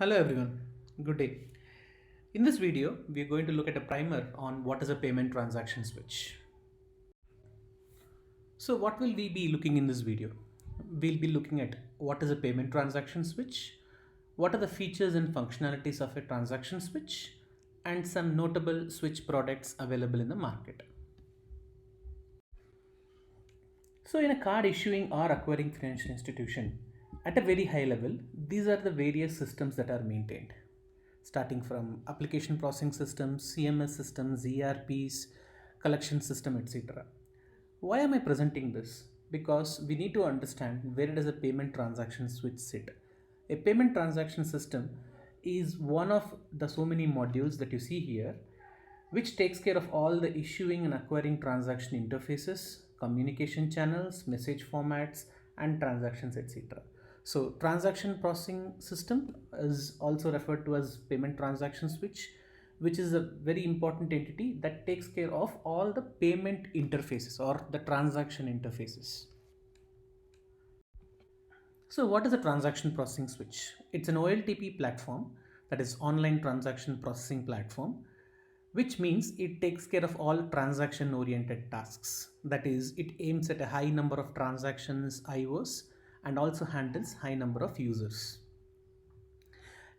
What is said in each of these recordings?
Hello everyone, good day. In this video, we are going to look at a primer on what is a payment transaction switch. So what will we be looking in this video? We'll be looking at what is a payment transaction switch, what are the features and functionalities of a transaction switch, and some notable switch products available in the market. So in a card issuing or acquiring financial institution, at a very high level, these are the various systems that are maintained, starting from application processing systems, CMS systems, ERPs, collection system, etc. Why am I presenting this? Because we need to understand where does a payment transaction switch sit. A payment transaction system is one of the so many modules that you see here, which takes care of all the issuing and acquiring transaction interfaces, communication channels, message formats, and transactions, etc. So, transaction processing system is also referred to as payment transaction switch, which is a very important entity that takes care of all the payment interfaces or the transaction interfaces. So, what is a transaction processing switch? It's an OLTP platform, that is online transaction processing platform, which means it takes care of all transaction oriented tasks. That is, it aims at a high number of transactions IOs and also handles high number of users.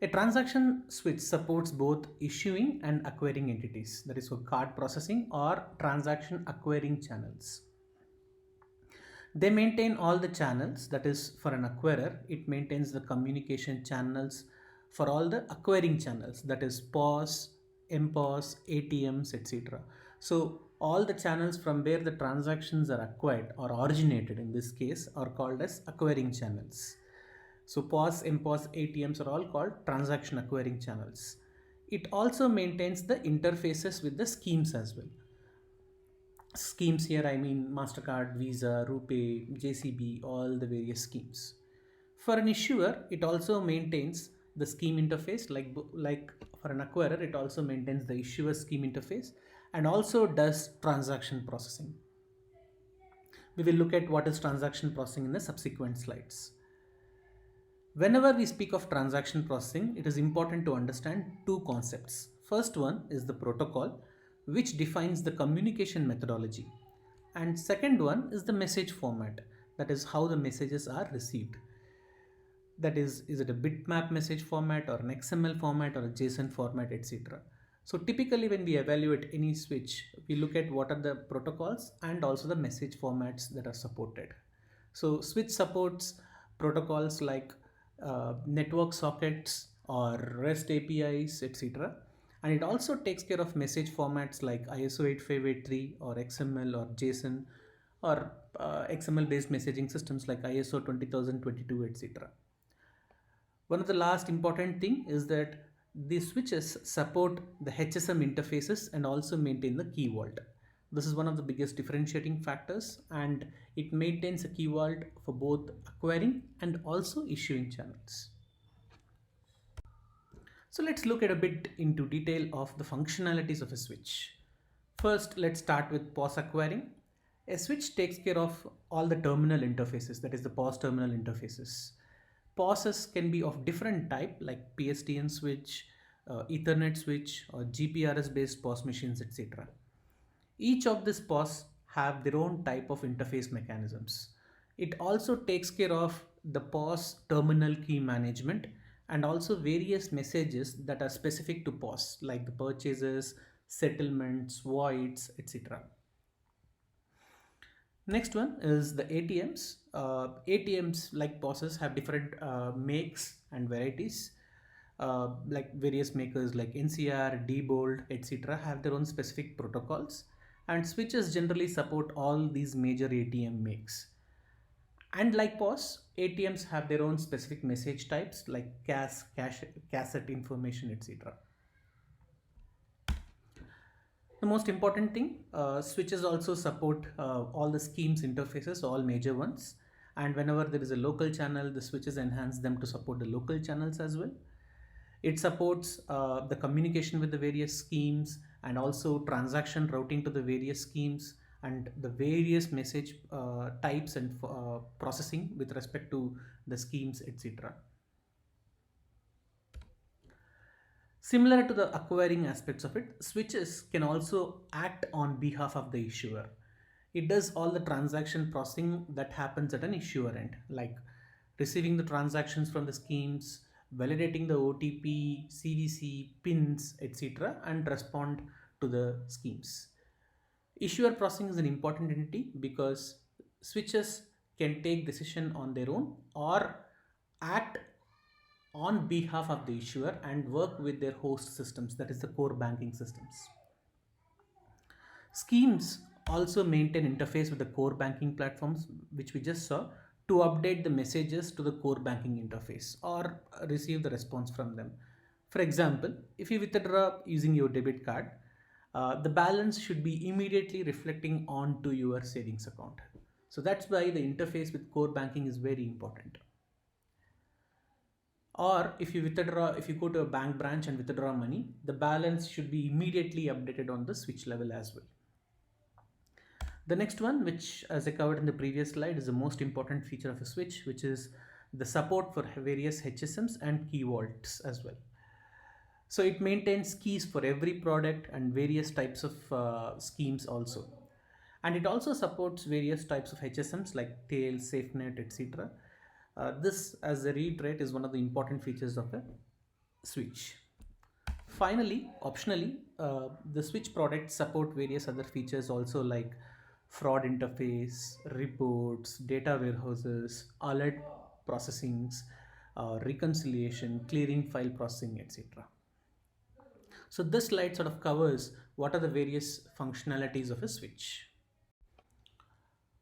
A transaction switch supports both issuing and acquiring entities, that is for card processing or transaction acquiring channels. They maintain all the channels, that is for an acquirer, it maintains the communication channels for all the acquiring channels, that is POS, MPOS, ATMs, etc. So all the channels from where the transactions are acquired or originated in this case are called as acquiring channels. So POS, MPOS, ATMs are all called transaction acquiring channels. It also maintains the interfaces with the schemes as well. Schemes here I mean MasterCard, Visa, RuPay, JCB, all the various schemes. For an issuer, it also maintains the scheme interface, like for an acquirer, it also maintains the issuer scheme interface and also does transaction processing. We will look at what is transaction processing in the subsequent slides. Whenever we speak of transaction processing, it is important to understand two concepts. First one is the protocol, which defines the communication methodology. And second one is the message format, that is how the messages are received. That is it a bitmap message format or an XML format or a JSON format, etc. So typically when we evaluate any switch, we look at what are the protocols and also the message formats that are supported. So switch supports protocols like network sockets or REST APIs, etc. And it also takes care of message formats like ISO 8583 or XML or JSON or XML based messaging systems like ISO 20022, etc. One of the last important thing is that these switches support the HSM interfaces and also maintain the key vault. This is one of the biggest differentiating factors, and it maintains a key vault for both acquiring and also issuing channels. So let's look at a bit into detail of the functionalities of a switch. First, let's start with POS acquiring. A switch takes care of all the terminal interfaces, that is the POS terminal interfaces. POSes can be of different type like PSTN switch, Ethernet switch or GPRS based POS machines, etc. Each of these POS have their own type of interface mechanisms. It also takes care of the POS terminal key management and also various messages that are specific to POS like the purchases, settlements, voids, etc. Next one is the ATMs. ATMs like POSes have different makes and varieties. Like various makers like NCR, Diebold, etc. have their own specific protocols, and switches generally support all these major ATM makes. And like POS, ATMs have their own specific message types like cassette information, etc. The most important thing, switches also support all the schemes interfaces, all major ones. And whenever there is a local channel, the switches enhance them to support the local channels as well. It supports the communication with the various schemes and also transaction routing to the various schemes and the various message types and processing with respect to the schemes, etc. Similar to the acquiring aspects of it, switches can also act on behalf of the issuer. It does all the transaction processing that happens at an issuer end, like receiving the transactions from the schemes, validating the OTP, CVC, PINs, etc., and respond to the schemes. Issuer processing is an important entity because switches can take decision on their own or act on behalf of the issuer and work with their host systems, that is the core banking systems. Schemes also maintain interface with the core banking platforms, which we just saw, to update the messages to the core banking interface or receive the response from them. For example, if you withdraw using your debit card, the balance should be immediately reflecting onto your savings account. So that's why the interface with core banking is very important. Or if you go to a bank branch and withdraw money, the balance should be immediately updated on the switch level as well. The next one, which as I covered in the previous slide, is the most important feature of a switch, which is the support for various HSMs and key vaults as well. So it maintains keys for every product and various types of schemes also. And it also supports various types of HSMs like Tails, SafeNet, etc. This, as a reiterate, is one of the important features of a switch. Finally, optionally, the switch products support various other features also, like fraud interface, reports, data warehouses, alert processings, reconciliation, clearing file processing, etc. So this slide sort of covers what are the various functionalities of a switch.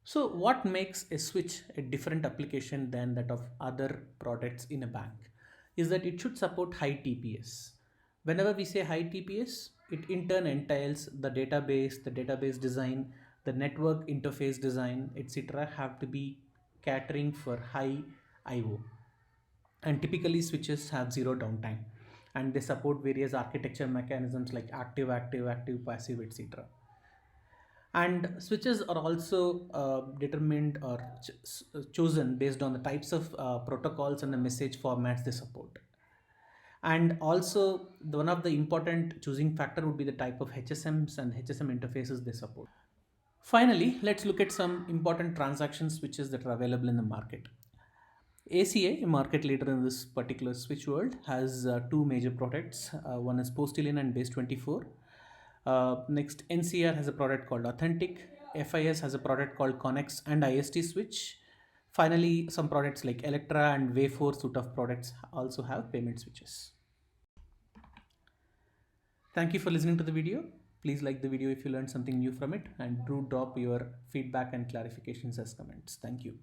So what makes a switch a different application than that of other products in a bank is that it should support high TPS. Whenever we say high TPS, it in turn entails the database design, the network interface design, etc. have to be catering for high IO. And typically switches have zero downtime and they support various architecture mechanisms like active, active, active, passive, etc. And switches are also determined or chosen based on the types of protocols and the message formats they support. And also one of the important choosing factor would be the type of HSMs and HSM interfaces they support. Finally, let's look at some important transaction switches that are available in the market. ACA, a market leader in this particular switch world, has two major products. One is Postilion and Base24. Next, NCR has a product called Authentic. FIS has a product called Connex and IST switch. Finally, some products like Electra and Way4 suite of products also have payment switches. Thank you for listening to the video. Please like the video if you learned something new from it, and do drop your feedback and clarifications as comments. Thank you.